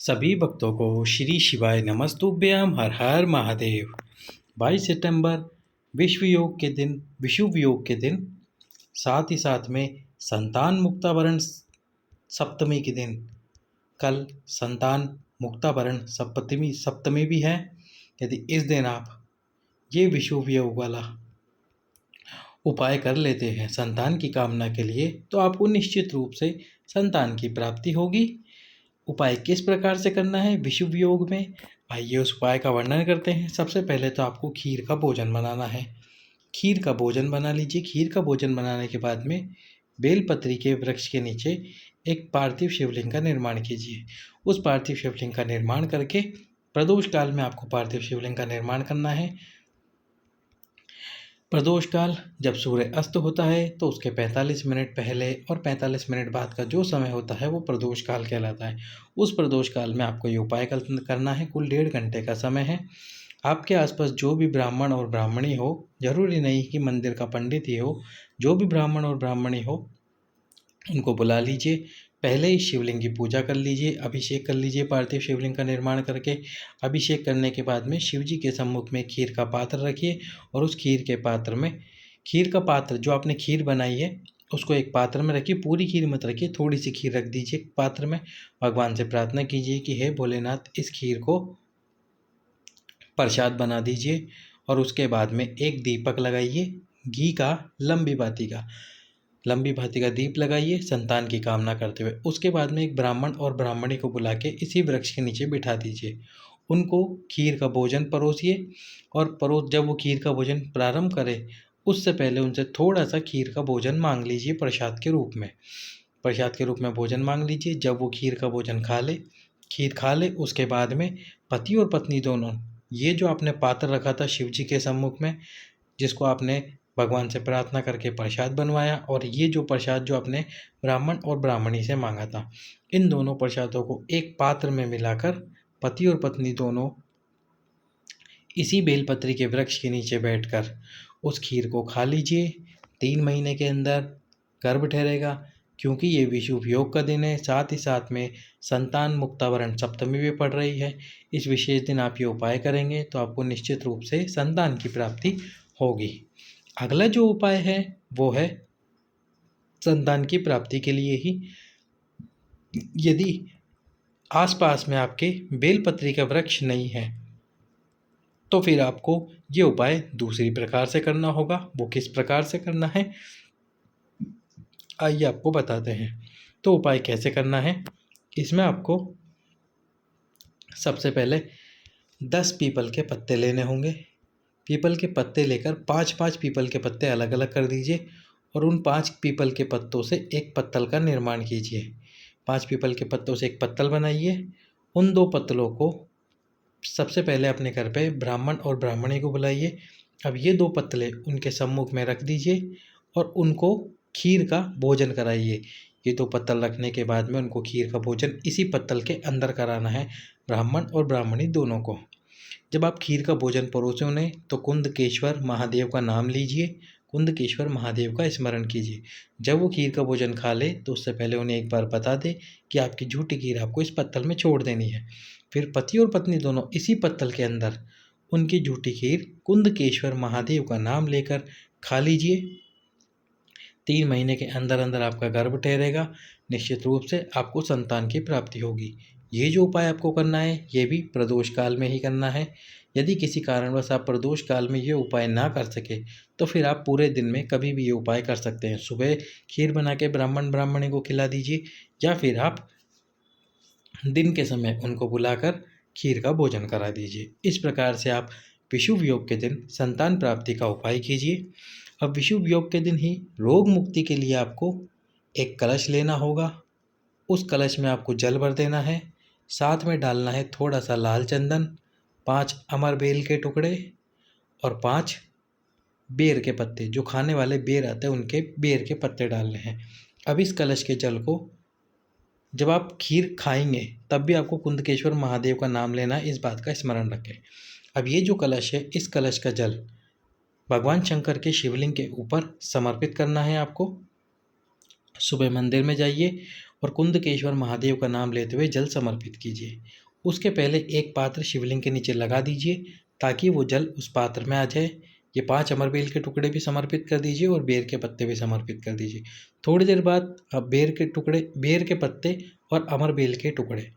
सभी भक्तों को श्री शिवाय नमस्तुभ्यम हर हर महादेव। 22 सितंबर विश्व योग के दिन, साथ ही साथ में संतान मुक्तावरण सप्तमी के दिन, कल संतान मुक्तावरण सप्तमी भी है। यदि इस दिन आप ये विश्व योग वाला उपाय कर लेते हैं संतान की कामना के लिए, तो आपको निश्चित रूप से संतान की प्राप्ति होगी। उपाय किस प्रकार से करना है विशुभ योग में, आइए उस उपाय का वर्णन करते हैं। सबसे पहले तो आपको खीर का भोजन बनाना है। खीर का भोजन बना लीजिए। खीर का भोजन बनाने के बाद में बेलपत्री के वृक्ष के नीचे एक पार्थिव शिवलिंग का निर्माण कीजिए। उस पार्थिव शिवलिंग का निर्माण करके प्रदोष काल में आपको पार्थिव शिवलिंग का निर्माण करना है। प्रदोष काल जब सूर्य अस्त होता है तो उसके 45 मिनट पहले और 45 मिनट बाद का जो समय होता है वो प्रदोष काल कहलाता है। उस प्रदोष काल में आपको ये उपाय करना है। कुल 1.5 घंटे का समय है। आपके आसपास जो भी ब्राह्मण और ब्राह्मणी हो, जरूरी नहीं कि मंदिर का पंडित ही हो, जो भी ब्राह्मण और ब्राह्मणी हो उनको बुला लीजिए। पहले ही शिवलिंग की पूजा कर लीजिए, अभिषेक कर लीजिए पार्थिव शिवलिंग का निर्माण करके। अभिषेक करने के बाद में शिव जी के सम्मुख में खीर का पात्र रखिए और उस खीर के पात्र में, खीर का पात्र जो आपने खीर बनाई है उसको एक पात्र में रखिए। पूरी खीर मत रखिए, थोड़ी सी खीर रख दीजिए पात्र में। भगवान से प्रार्थना कीजिए कि हे भोलेनाथ, इस खीर को प्रसाद बना दीजिए। और उसके बाद में एक दीपक लगाइए, घी का लंबी भांति का दीप लगाइए संतान की कामना करते हुए। उसके बाद में एक ब्राह्मण और ब्राह्मणी को बुला के इसी वृक्ष के नीचे बिठा दीजिए। उनको खीर का भोजन परोसिए और जब वो खीर का भोजन प्रारंभ करे उससे पहले उनसे थोड़ा सा खीर का भोजन मांग लीजिए प्रसाद के रूप में। प्रसाद के रूप में भोजन मांग लीजिए। जब वो खीर का भोजन खीर खा ले, उसके बाद में पति और पत्नी दोनों, ये जो आपने पात्र रखा था शिव जी के सम्मुख में, जिसको आपने भगवान से प्रार्थना करके प्रसाद बनवाया, और ये जो प्रसाद जो आपने ब्राह्मण और ब्राह्मणी से मांगा था, इन दोनों प्रसादों को एक पात्र में मिलाकर पति और पत्नी दोनों इसी बेलपत्री के वृक्ष के नीचे बैठकर उस खीर को खा लीजिए। 3 महीने के अंदर गर्भ ठहरेगा। क्योंकि ये विषुव योग का दिन है, साथ ही साथ में संतान मुक्तावरण सप्तमी भी पड़ रही है। इस विशेष दिन आप ये उपाय करेंगे तो आपको निश्चित रूप से संतान की प्राप्ति होगी। अगला जो उपाय है वो है संतान की प्राप्ति के लिए ही, यदि आसपास में आपके बेलपत्री का वृक्ष नहीं है तो फिर आपको ये उपाय दूसरी प्रकार से करना होगा। वो किस प्रकार से करना है आइए आपको बताते हैं। तो उपाय कैसे करना है, इसमें आपको सबसे पहले 10 पीपल के पत्ते लेने होंगे। पीपल के पत्ते लेकर 5-5 पीपल के पत्ते अलग अलग कर दीजिए और उन 5 पीपल के पत्तों से एक पत्तल का निर्माण कीजिए। 5 पीपल के पत्तों से एक पत्तल बनाइए। उन 2 पत्तलों को सबसे पहले अपने घर पे ब्राह्मण और ब्राह्मणी को बुलाइए। अब ये 2 पत्तले उनके सम्मुख में रख दीजिए और उनको खीर का भोजन कराइए। ये 2 पत्तल रखने के बाद में उनको खीर का भोजन इसी पत्तल के अंदर कराना है, ब्राह्मण और ब्राह्मणी दोनों को। जब आप खीर का भोजन परोसे उन्हें तो कुंदकेश्वर महादेव का नाम लीजिए, कुंदकेश्वर महादेव का स्मरण कीजिए। जब वो खीर का भोजन खा ले तो उससे पहले उन्हें एक बार बता दे कि आपकी झूठी खीर आपको इस पत्तल में छोड़ देनी है। फिर पति और पत्नी दोनों इसी पत्तल के अंदर उनकी झूठी खीर कुंदकेश्वर महादेव का नाम लेकर खा लीजिए। 3 महीने के अंदर अंदर आपका गर्भ ठहरेगा। निश्चित रूप से आपको संतान की प्राप्ति होगी। ये जो उपाय आपको करना है ये भी प्रदोष काल में ही करना है। यदि किसी कारणवश आप प्रदोष काल में ये उपाय ना कर सके तो फिर आप पूरे दिन में कभी भी ये उपाय कर सकते हैं। सुबह खीर बना के ब्राह्मण ब्राह्मणी को खिला दीजिए या फिर आप दिन के समय उनको बुलाकर खीर का भोजन करा दीजिए। इस प्रकार से आप विषुव योग के दिन संतान प्राप्ति का उपाय कीजिए। अब विषुव योग के दिन ही रोग मुक्ति के लिए आपको एक कलश लेना होगा। उस कलश में आपको जल भर देना है, साथ में डालना है थोड़ा सा लाल चंदन, 5 अमर बेल के टुकड़े और 5 बेर के पत्ते, जो खाने वाले बेर आते हैं उनके बेर के पत्ते डालने हैं। अब इस कलश के जल को जब आप खीर खाएंगे तब भी आपको कुंदकेश्वर महादेव का नाम लेना है, इस बात का स्मरण रखें। अब ये जो कलश है, इस कलश का जल भगवान शंकर के शिवलिंग के ऊपर समर्पित करना है आपको। सुबह मंदिर में जाइए और कुंदकेश्वर महादेव का नाम लेते हुए जल समर्पित कीजिए। उसके पहले एक पात्र शिवलिंग के नीचे लगा दीजिए ताकि वो जल उस पात्र में आ जाए। ये 5 अमरबेल के टुकड़े भी समर्पित कर दीजिए और बेर के पत्ते भी समर्पित कर दीजिए। थोड़ी देर बाद अब बेर के पत्ते और अमरबेल के टुकड़े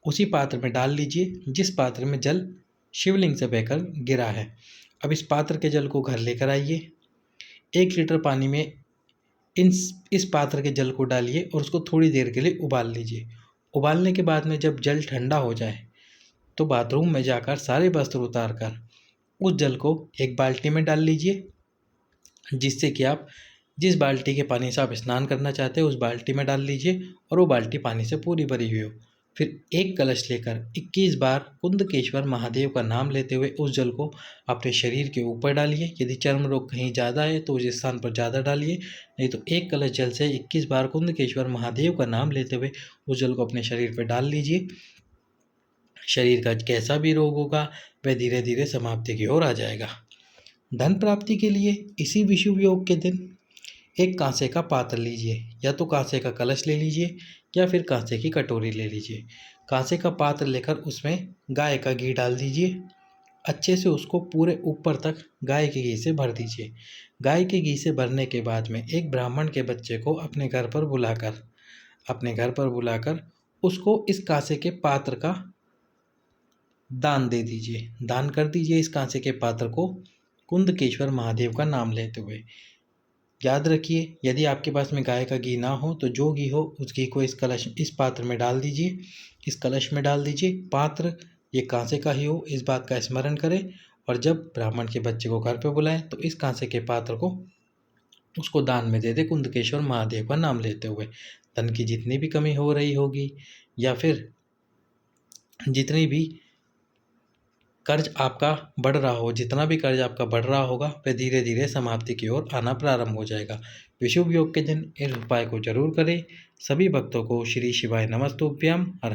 उसी पात्र में डाल लीजिए जिस पात्र में जल शिवलिंग से बहकर गिरा है। अब इस पात्र के जल को घर लेकर आइए। 1 लीटर पानी में इस पात्र के जल को डालिए और उसको थोड़ी देर के लिए उबाल लीजिए। उबालने के बाद में जब जल ठंडा हो जाए तो बाथरूम में जाकर सारे वस्त्र उतार कर उस जल को एक बाल्टी में डाल लीजिए, जिससे कि आप जिस बाल्टी के पानी से आप स्नान करना चाहते हैं उस बाल्टी में डाल लीजिए और वो बाल्टी पानी से पूरी भरी हुई हो। फिर एक कलश लेकर 21 बार कुंदकेश्वर महादेव का नाम लेते हुए उस जल को अपने शरीर के ऊपर डालिए। यदि चर्म रोग कहीं ज़्यादा है तो उस स्थान पर ज़्यादा डालिए, नहीं तो एक कलश जल से 21 बार कुंदकेश्वर महादेव का नाम लेते हुए उस जल को अपने शरीर पर डाल लीजिए। शरीर का कैसा भी रोग होगा वह धीरे धीरे समाप्ति की ओर आ जाएगा। धन प्राप्ति के लिए इसी विषुव योग के दिन एक कांसे का पात्र लीजिए, या तो कांसे का कलश ले लीजिए या फिर कांसे की कटोरी ले लीजिए। कांसे का पात्र लेकर उसमें गाय का घी डाल दीजिए। अच्छे से उसको पूरे ऊपर तक गाय के घी से भर दीजिए। गाय के घी से भरने के बाद में एक ब्राह्मण के बच्चे को अपने घर पर बुलाकर उसको इस कांसे के पात्र का दान दे दीजिए। दान कर दीजिए इस कांसे के पात्र को कुंदकेश्वर महादेव का नाम लेते हुए। याद रखिए, यदि आपके पास में गाय का घी ना हो तो जो घी हो उस घी को इस पात्र में डाल दीजिए, इस कलश में डाल दीजिए। पात्र ये कांसे का ही हो, इस बात का स्मरण करें। और जब ब्राह्मण के बच्चे को घर पे बुलाएं तो इस कांसे के पात्र को उसको दान में दे दे कुंदकेश्वर महादेव का नाम लेते हुए। धन की जितनी भी कमी हो रही होगी या फिर जितनी भी कर्ज आपका बढ़ रहा हो, जितना भी कर्ज आपका बढ़ रहा होगा वह धीरे धीरे समाप्ति की ओर आना प्रारंभ हो जाएगा। विषुव योग के दिन इस उपाय को जरूर करें। सभी भक्तों को श्री शिवाय नमस्तुभ्यम। हर